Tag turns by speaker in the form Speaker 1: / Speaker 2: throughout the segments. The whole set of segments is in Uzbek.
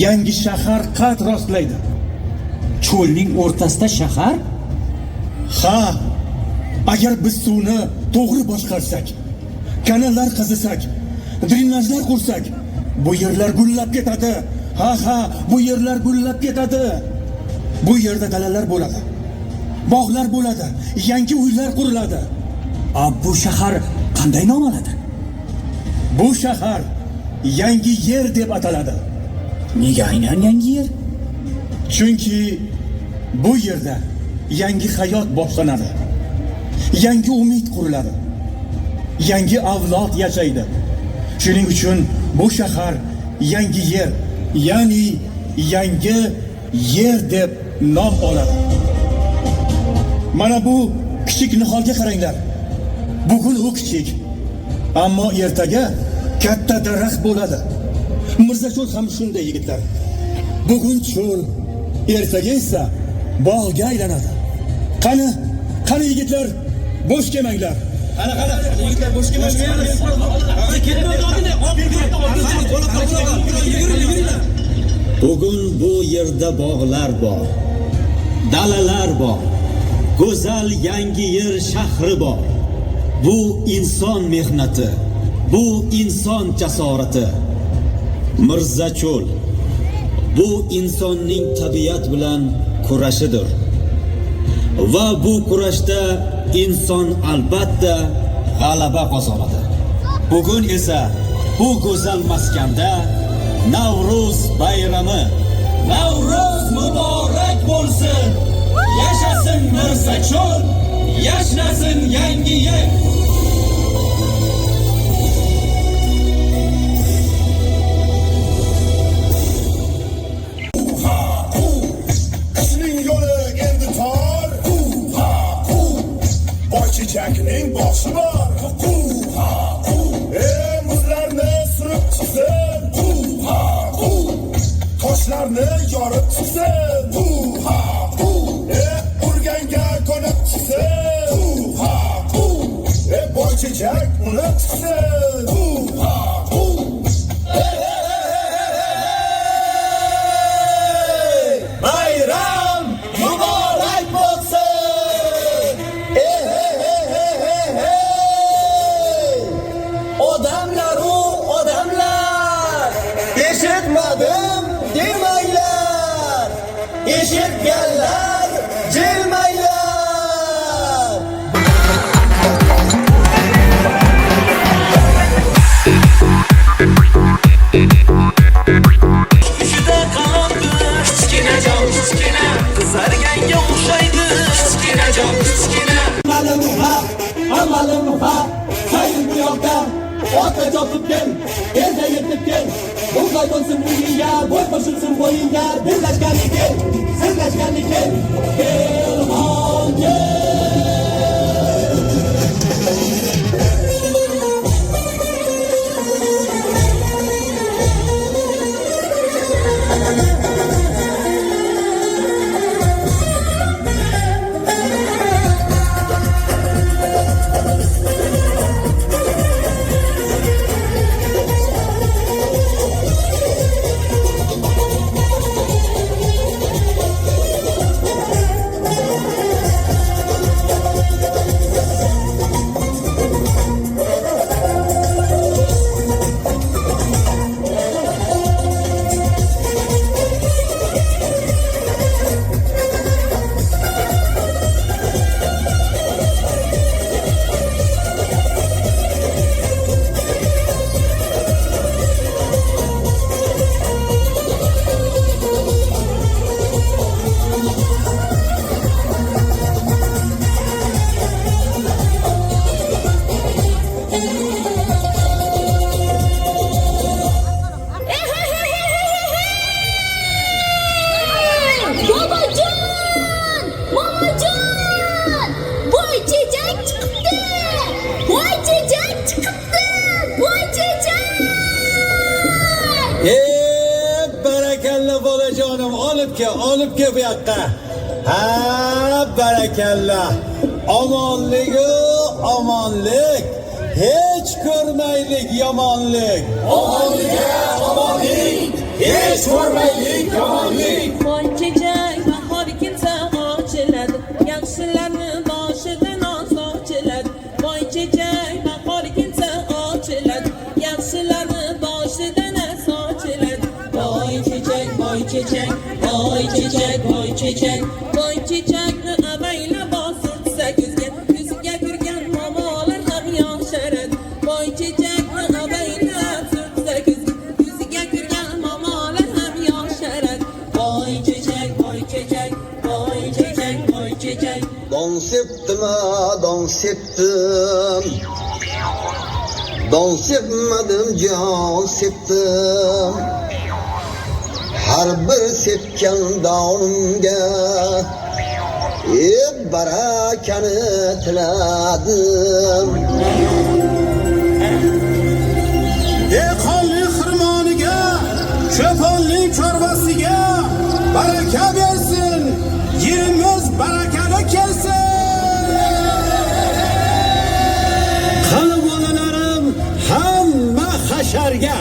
Speaker 1: yangi shahar qad rostlaydi.
Speaker 2: Cho'lning o'rtasida shahar?
Speaker 1: Ha, agar biz suvni to'g'ri boshqarsak, kanallar qazisak, drenajlar qursak, bu yerlar gullab ketadi. Ha, bu yerlar gullab ketadi. Bu yerda dalalar bo'ladi. Bog'lar bo'ladi, yangi uylar quriladi.
Speaker 2: Bu shahar qanday nom oladi?
Speaker 1: Bu shahar yangi yer deb ataladi.
Speaker 2: Nega aynan yangi yer?
Speaker 1: Chunki bu yerda yangi hayot boshlanadi. Yangi umid quriladi. Yangi avlod yashaydi. Shuning uchun bu shahar yangi yer, ya'ni yangi yer deb nom oladi. Mana bu kichik niholga qaranglar. Bugun u kichik, ammo ertaga katta daraxt bo'ladi. Mirzacho'l ham shunday yigitlar. Bugun cho'l, ertaga esa bog'ga aylanadi. Qani yigitlar, bo'sh kelmanglar.
Speaker 3: Qani yigitlar bo'sh kelmanglar.
Speaker 4: Bugun bu yerda bog'lar bor, dalalar bor, go'zal yangi yer shahri bor. Bu inson mehnati, bu inson jasorati. Mirzacho'l bu insonning tabiat bilan kurashidir. Va bu kurashda inson albatta g'alaba qozonadi. Bugun esa bu go'zal maskanda Navruz bayrami. Navruz muborak bo'lsin. Yashasin Mirzacho'l, yashnasin yangi yer.
Speaker 5: Chechakning boshi bor. Muzlarni surib chiqsin. Toshlarni yorib chiqsin. Urganga ko'nib chiqsin. Boy chechak unib chiqsin. Bayram muborak bo'lsin. Odamlar, eshitmadim demanglar, eshitganlar jilmanglar.
Speaker 3: Ishida qalbi kichkina jon, kichkina qizarganga o'xshaydi. Kichkina jon, kichkina.
Speaker 5: Amalim ha, sayil bu yoqda. Ota chopib kel, elda yetib kel. Bo'lmay bo'lsin uyingga, bo'y qo'shilsin bo'yingga. Birlashganlik kel, sizlashganlik kel. Elxonga
Speaker 4: barakalla bolajonim, olib ke bu yoqqa. Ha, barakalla. Omonlik. Hech ko'rmaylik yomonlik.
Speaker 5: Omonlikka omonlik.
Speaker 4: hech ko'rmaylik yomonlik.
Speaker 6: Voy chechak bahor kelsa ochiladi, yaxshilarni boshidan oz ochiladi. Voy chechak bahor kelsa ochiladi, yaxshilarni boshidan oz ochiladi. Voy chechak, voy chechak, voy chechak, voy chechak, voy chechakni avaylab bosirsa ko'zga, ko'zga kirgan momolar ham yosharadi. Voy chechakni avaylab surtsa ko'zga, ko'zga kirgan momolar ham yosharadi. Voy chechak, voy chechak, voy chechak, voy chechak.
Speaker 7: Don septim, don septim. Don sepmadim, jon septim. Har bir sepgan donimga barakani tiladim.
Speaker 1: Dehqonlik xirmoniga, cho'ponlik chorvasiga baraka bersin, yerimiz barakali kelsin.
Speaker 4: Qani bolalarim, hamma hasharga.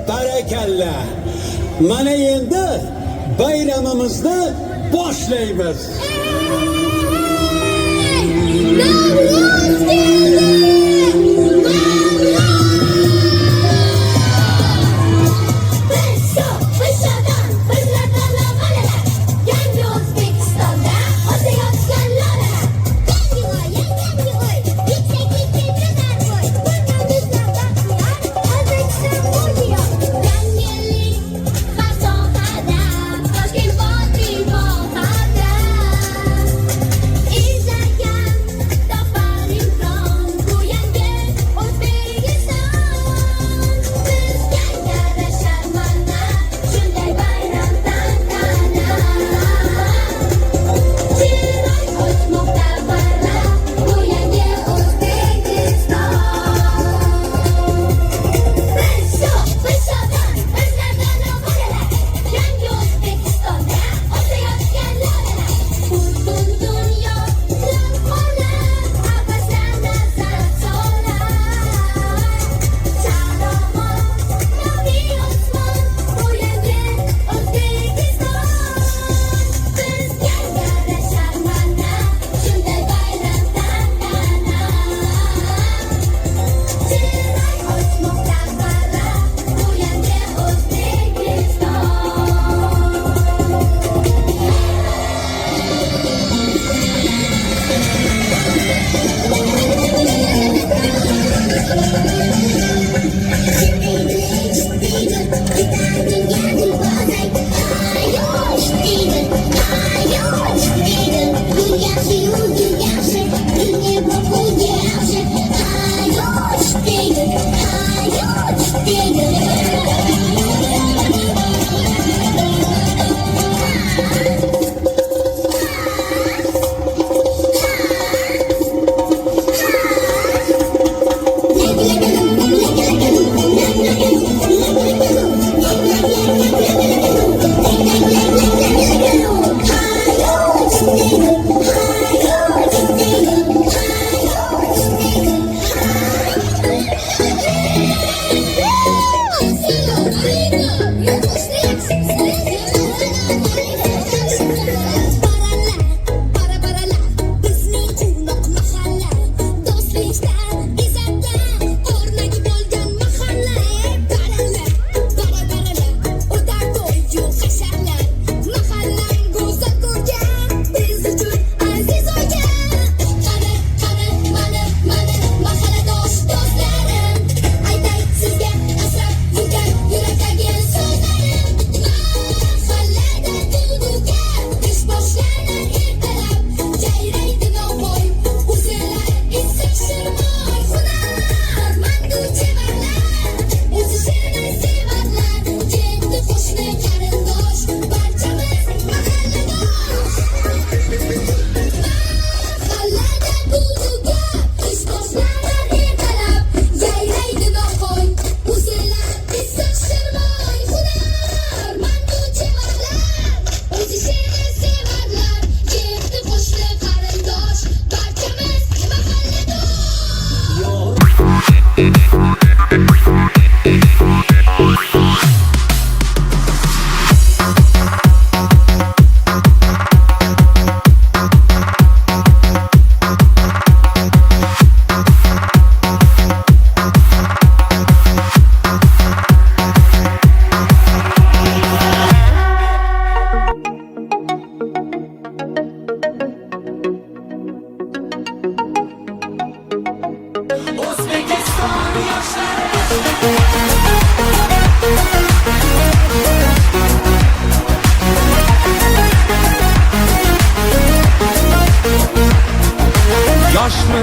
Speaker 4: Barakalla. Mana endi bayramimizni boshlaymiz.
Speaker 8: Navruz keldi! Bir shoh, bir shodon, bir latala bolalar. Yangi O'zbekistonda o'sayotgan lolalar. Yangi oy, yangi oy, yuksak yuksak boy. Burnimizdan baxtlar, O'zbekiston bo'lıyor. Yangilik har sohada, Toshkent vodiy bog'ida. Izlagan topar imkon, bu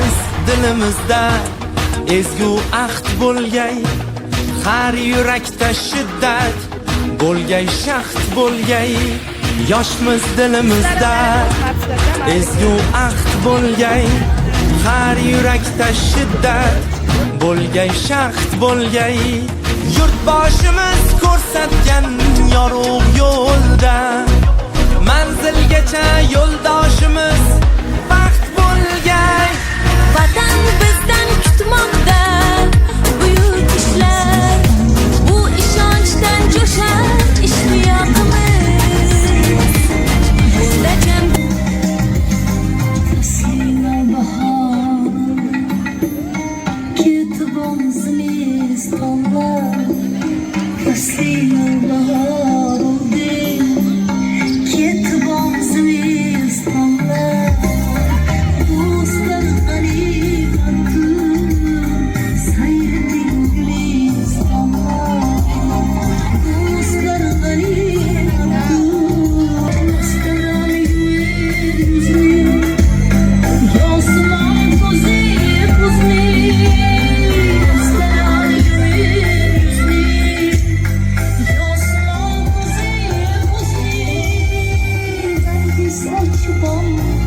Speaker 3: yoshmiz dilimizda ezgu ahd bo'lgay, har yurakda shiddat bo'lgay, shaxt bo'lgay. Yoshmiz dilimizda ezgu ahd bo'lgay, har yurakda shiddat bo'lgay, shaxt bo'lgay. Yurtboshimiz ko'rsatgan yorug' yo'lda manzilgacha yo'ldoshimiz baxt bo'lgay.
Speaker 8: Vatan bizdan kutmoqda buyuk ishlar, bu ishonchdan jo'shar ishtiyoqimiz. Rajab saçma